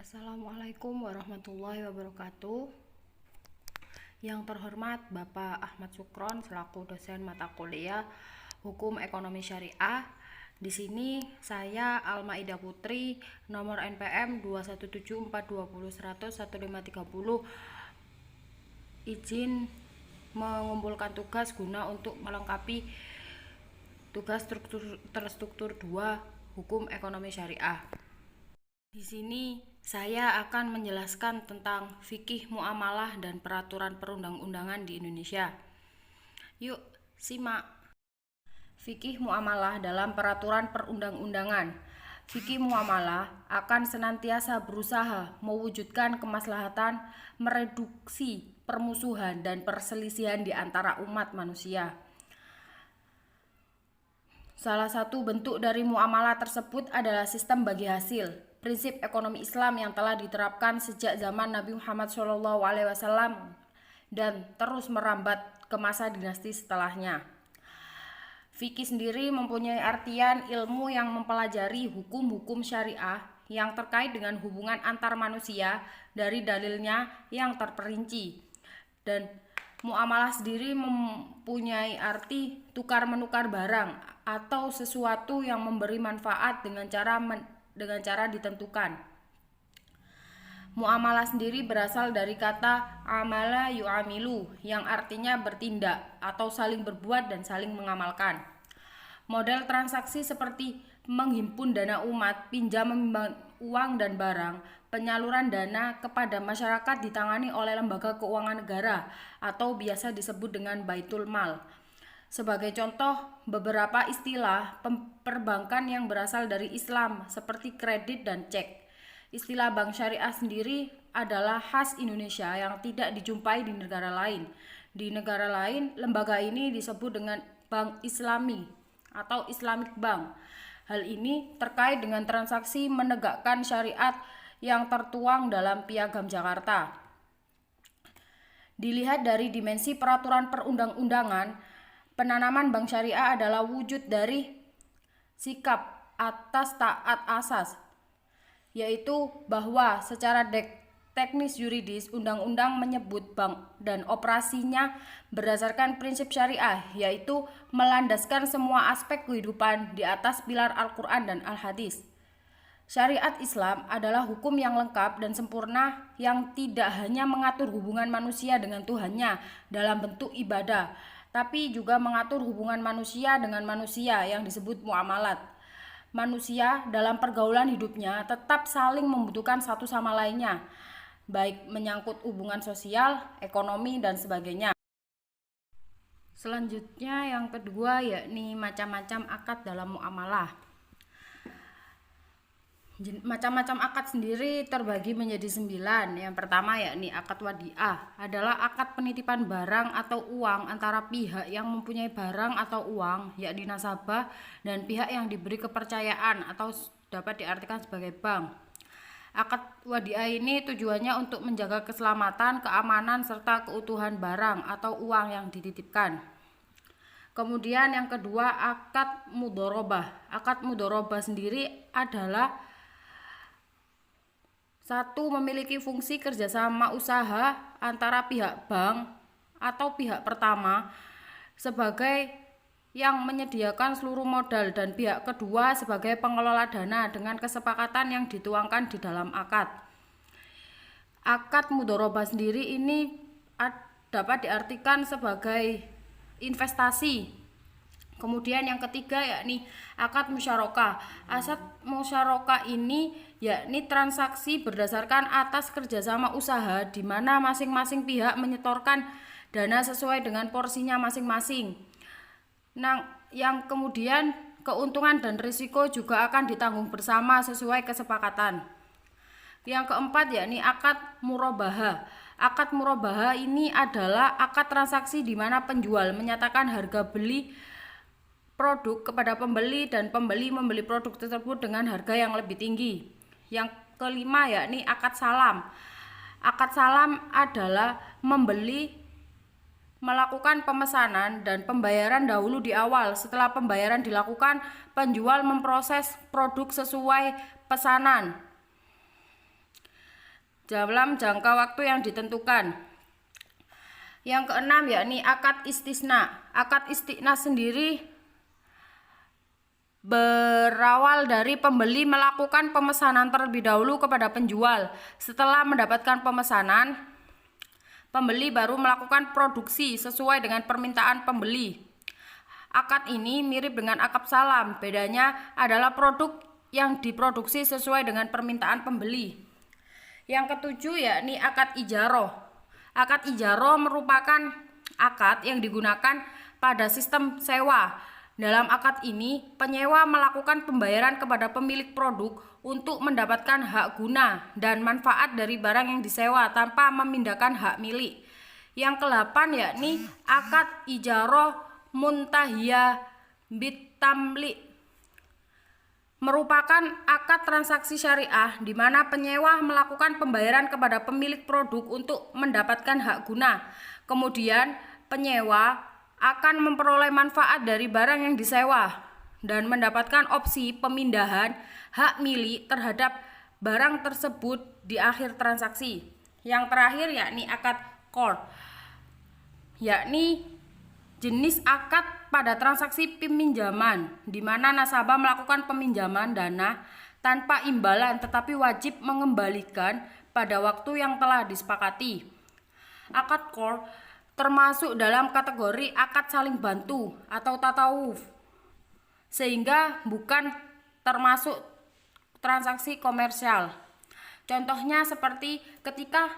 Assalamualaikum warahmatullahi wabarakatuh. Yang terhormat Bapak Ahmad Sukron selaku dosen mata kuliah Hukum Ekonomi Syariah. Di sini saya Alma Ida Putri, nomor NPM 2174201001530, izin mengumpulkan tugas guna untuk melengkapi tugas terstruktur 2 Hukum Ekonomi Syariah. Di sini saya akan menjelaskan tentang fikih muamalah dan peraturan perundang-undangan di Indonesia. Yuk, simak. Fikih muamalah dalam peraturan perundang-undangan. Fikih muamalah akan senantiasa berusaha mewujudkan kemaslahatan, mereduksi permusuhan dan perselisihan di antara umat manusia. Salah satu bentuk dari muamalah tersebut adalah sistem bagi hasil, prinsip ekonomi Islam yang telah diterapkan sejak zaman Nabi Muhammad SAW dan terus merambat ke masa dinasti setelahnya. Fikih sendiri mempunyai artian ilmu yang mempelajari hukum-hukum syariah yang terkait dengan hubungan antar manusia dari dalilnya yang terperinci. Dan muamalah sendiri mempunyai arti tukar-menukar barang atau sesuatu yang memberi manfaat dengan cara ditentukan. Muamalah sendiri berasal dari kata amala yu'amilu yang artinya bertindak atau saling berbuat dan saling mengamalkan. Model transaksi seperti menghimpun dana umat, pinjam menimbang uang dan barang, penyaluran dana kepada masyarakat ditangani oleh lembaga keuangan negara atau biasa disebut dengan baitul mal. Sebagai contoh, beberapa istilah perbankan yang berasal dari Islam seperti kredit dan cek. Istilah bank syariah sendiri adalah khas Indonesia yang tidak dijumpai di negara lain. Di negara lain, lembaga ini disebut dengan bank Islami atau Islamic Bank. Hal ini terkait dengan transaksi menegakkan syariat yang tertuang dalam Piagam Jakarta. Dilihat dari dimensi peraturan perundang-undangan, penanaman bank syariah adalah wujud dari sikap atas taat asas, yaitu bahwa secara teknis yuridis undang-undang menyebut bank dan operasinya berdasarkan prinsip syariah, yaitu melandaskan semua aspek kehidupan di atas pilar Al-Quran dan Al-Hadis. Syariat Islam adalah hukum yang lengkap dan sempurna yang tidak hanya mengatur hubungan manusia dengan Tuhannya dalam bentuk ibadah, tapi juga mengatur hubungan manusia dengan manusia yang disebut muamalat. Manusia dalam pergaulan hidupnya tetap saling membutuhkan satu sama lainnya, baik menyangkut hubungan sosial, ekonomi, dan sebagainya. Selanjutnya yang kedua yakni macam-macam akad dalam muamalah. Macam-macam akad sendiri terbagi menjadi 9. Yang pertama yakni akad wadiah, adalah akad penitipan barang atau uang antara pihak yang mempunyai barang atau uang, yakni nasabah, dan pihak yang diberi kepercayaan atau dapat diartikan sebagai bank. Akad wadiah ini tujuannya untuk menjaga keselamatan, keamanan, serta keutuhan barang atau uang yang dititipkan. Kemudian yang kedua akad mudharabah. Akad mudharabah sendiri adalah satu, memiliki fungsi kerjasama usaha antara pihak bank atau pihak pertama sebagai yang menyediakan seluruh modal dan pihak kedua sebagai pengelola dana dengan kesepakatan yang dituangkan di dalam akad. Akad mudharabah sendiri ini dapat diartikan sebagai investasi. Kemudian yang ketiga yakni akad musyarakah. Akad musyarakah ini yakni transaksi berdasarkan atas kerjasama usaha di mana masing-masing pihak menyetorkan dana sesuai dengan porsinya masing-masing. Nah, yang kemudian keuntungan dan risiko juga akan ditanggung bersama sesuai kesepakatan. Yang keempat yakni akad murabahah. Akad murabahah ini adalah akad transaksi di mana penjual menyatakan harga beli produk kepada pembeli dan pembeli membeli produk tersebut dengan harga yang lebih tinggi. Yang kelima yakni akad salam. Akad salam adalah melakukan pemesanan dan pembayaran dahulu di awal. Setelah pembayaran dilakukan, penjual memproses produk sesuai pesanan. dalam jangka waktu yang ditentukan. Yang keenam yakni akad istisna. Akad istisna sendiri berawal dari pembeli melakukan pemesanan terlebih dahulu kepada penjual. Setelah mendapatkan pemesanan, pembeli baru melakukan produksi sesuai dengan permintaan pembeli. Akad ini mirip dengan akad salam, bedanya adalah produk yang diproduksi sesuai dengan permintaan pembeli. Yang ketujuh yakni akad ijaroh. Akad ijaroh merupakan akad yang digunakan pada sistem sewa. Dalam akad ini, penyewa melakukan pembayaran kepada pemilik produk untuk mendapatkan hak guna dan manfaat dari barang yang disewa tanpa memindahkan hak milik. Yang ke-8 yakni akad ijaroh muntahiyah bitamlik, merupakan akad transaksi syariah di mana penyewa melakukan pembayaran kepada pemilik produk untuk mendapatkan hak guna. Kemudian penyewa akan memperoleh manfaat dari barang yang disewa dan mendapatkan opsi pemindahan hak milik terhadap barang tersebut di akhir transaksi. Yang terakhir yakni akad qard, yakni jenis akad pada transaksi peminjaman, di mana nasabah melakukan peminjaman dana tanpa imbalan tetapi wajib mengembalikan pada waktu yang telah disepakati. Akad qard termasuk dalam kategori akad saling bantu atau tatawuf, sehingga bukan termasuk transaksi komersial. Contohnya seperti ketika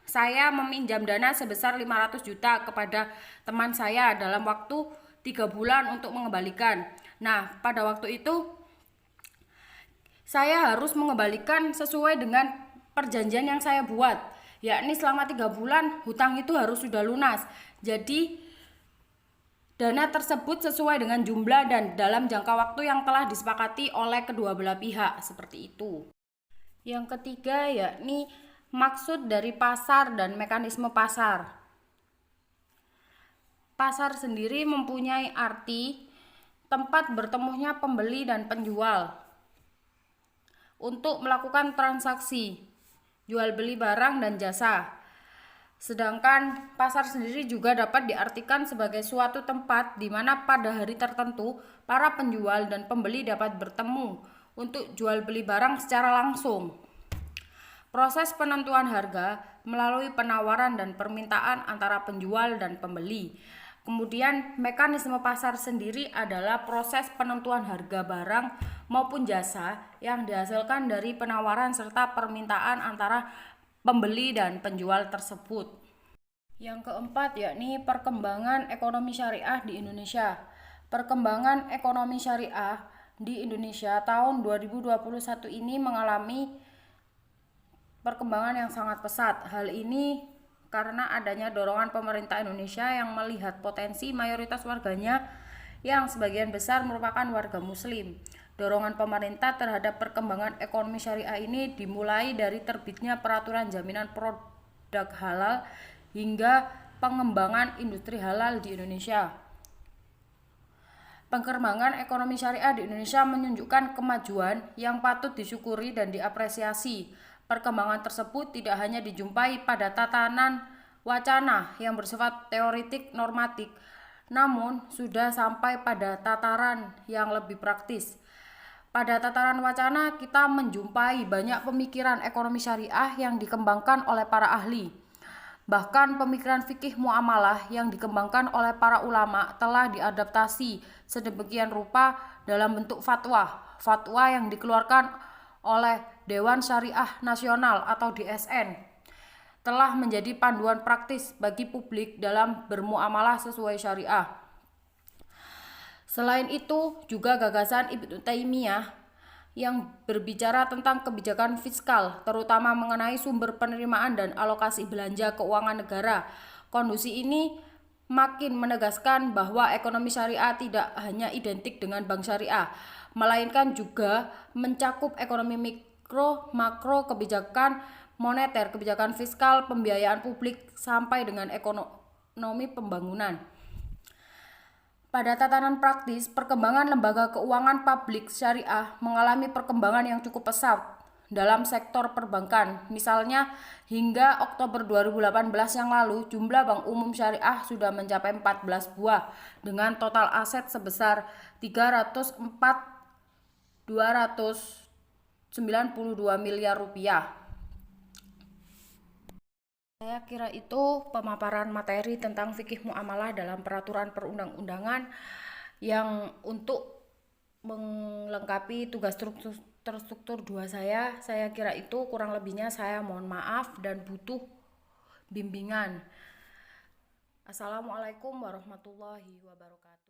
saya meminjam dana sebesar 500 juta kepada teman saya dalam waktu 3 bulan untuk mengembalikan. Nah, pada waktu itu saya harus mengembalikan sesuai dengan perjanjian yang saya buat, yakni selama 3 bulan hutang itu harus sudah lunas. Jadi dana tersebut sesuai dengan jumlah dan dalam jangka waktu yang telah disepakati oleh kedua belah pihak, seperti itu. Yang ketiga yakni maksud dari pasar dan mekanisme pasar. Pasar sendiri mempunyai arti tempat bertemunya pembeli dan penjual untuk melakukan transaksi jual beli barang dan jasa. Sedangkan pasar sendiri juga dapat diartikan sebagai suatu tempat di mana pada hari tertentu para penjual dan pembeli dapat bertemu untuk jual beli barang secara langsung. Proses penentuan harga melalui penawaran dan permintaan antara penjual dan pembeli. Kemudian mekanisme pasar sendiri adalah proses penentuan harga barang maupun jasa yang dihasilkan dari penawaran serta permintaan antara pembeli dan penjual tersebut. Yang keempat yakni perkembangan ekonomi syariah di Indonesia. Perkembangan ekonomi syariah di Indonesia tahun 2021 ini mengalami perkembangan yang sangat pesat. Hal ini karena adanya dorongan pemerintah Indonesia yang melihat potensi mayoritas warganya yang sebagian besar merupakan warga muslim. Dorongan pemerintah terhadap perkembangan ekonomi syariah ini dimulai dari terbitnya peraturan jaminan produk halal hingga pengembangan industri halal di Indonesia. Perkembangan ekonomi syariah di Indonesia menunjukkan kemajuan yang patut disyukuri dan diapresiasi. Perkembangan tersebut tidak hanya dijumpai pada tatanan wacana yang bersifat teoretik normatif, namun sudah sampai pada tataran yang lebih praktis. Pada tataran wacana, kita menjumpai banyak pemikiran ekonomi syariah yang dikembangkan oleh para ahli. Bahkan pemikiran fikih muamalah yang dikembangkan oleh para ulama telah diadaptasi sedemikian rupa dalam bentuk fatwa. Fatwa yang dikeluarkan oleh Dewan Syariah Nasional atau DSN telah menjadi panduan praktis bagi publik dalam bermuamalah sesuai syariah. Selain itu, juga gagasan Ibnu Taimiyah yang berbicara tentang kebijakan fiskal, terutama mengenai sumber penerimaan dan alokasi belanja keuangan negara. Kondisi ini makin menegaskan bahwa ekonomi syariah tidak hanya identik dengan bank syariah, melainkan juga mencakup ekonomi mikro, makro, kebijakan moneter, kebijakan fiskal, pembiayaan publik, sampai dengan ekonomi pembangunan. Pada tatanan praktis, perkembangan lembaga keuangan publik syariah mengalami perkembangan yang cukup pesat. dalam sektor perbankan. Misalnya hingga Oktober 2018 yang lalu jumlah bank umum syariah sudah mencapai 14 buah dengan total aset sebesar 292 miliar rupiah. Saya kira itu pemaparan materi tentang fikih muamalah dalam peraturan perundang-undangan yang untuk melengkapi tugas terstruktur 2 saya. Saya kira itu, kurang lebihnya saya mohon maaf dan butuh bimbingan. Assalamualaikum warahmatullahi wabarakatuh.